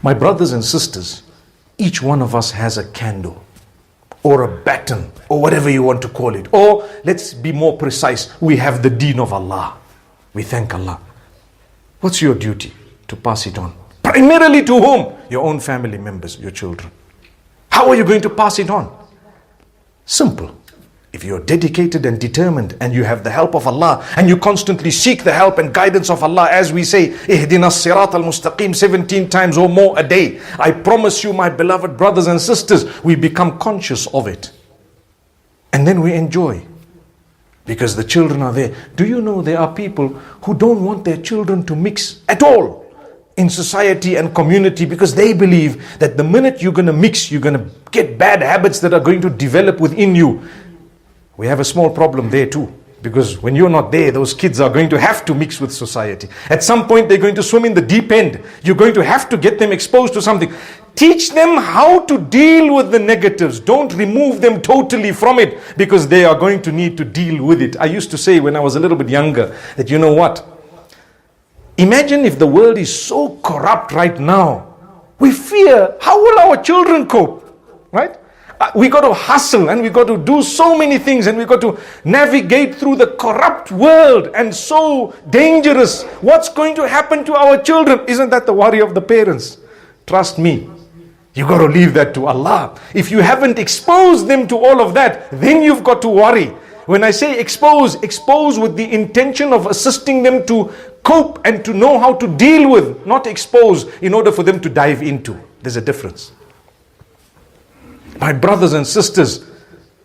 My brothers and sisters, each one of us has a candle or a baton or whatever you want to call it. Or let's be more precise, we have the deen of Allah. We thank Allah. What's your duty? To pass it on. Primarily to whom? Your own family members, your children. How are you going to pass it on? Simple. If you're dedicated and determined and you have the help of Allah and you constantly seek the help and guidance of Allah, as we say, Ihdina as-sirat al-mustaqim 17 times or more a day, I promise you, my beloved brothers and sisters, we become conscious of it. And then we enjoy. Because the children are there. Do you know there are people who don't want their children to mix at all in society and community, because they believe that the minute you're going to mix, you're going to get bad habits that are going to develop within you. We have a small problem there too, because when you're not there, those kids are going to have to mix with society. At some point, they're going to swim in the deep end. You're going to have to get them exposed to something. Teach them how to deal with the negatives. Don't remove them totally from it, because they are going to need to deal with it. I used to say when I was a little bit younger that, you know what? Imagine if the world is so corrupt right now. We fear, how will our children cope? Right? We got to hustle and we got to do so many things and we got to navigate through the corrupt world and so dangerous. What's going to happen to our children? Isn't that the worry of the parents? Trust me, you got to leave that to Allah. If you haven't exposed them to all of that, then you've got to worry. When I say expose with the intention of assisting them to cope and to know how to deal with, not expose in order for them to dive into. There's a difference. My brothers and sisters,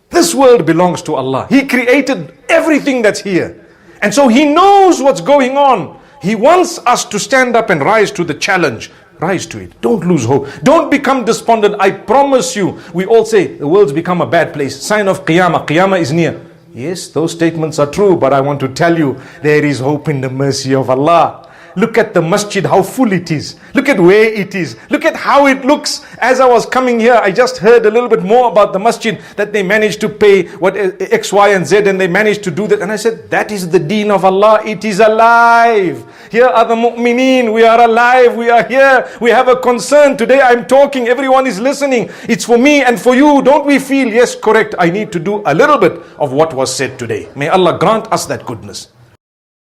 this world belongs to Allah. He created everything that's here. And so He knows what's going on. He wants us to stand up and rise to the challenge. Rise to it. Don't lose hope. Don't become despondent. I promise you, we all say the world's become a bad place. Sign of Qiyamah. Qiyamah is near. Yes, those statements are true, but I want to tell you, there is hope in the mercy of Allah. Look at the masjid, how full it is. Look at where it is. Look at how it looks. As I was coming here, I just heard a little bit more about the masjid, that they managed to pay what X, Y, and Z, and they managed to do that. And I said, that is the deen of Allah. It is alive. Here are the mu'mineen. We are alive. We are here. We have a concern. Today I'm talking. Everyone is listening. It's for me and for you. Don't we feel, yes, correct, I need to do a little bit of what was said today. May Allah grant us that goodness.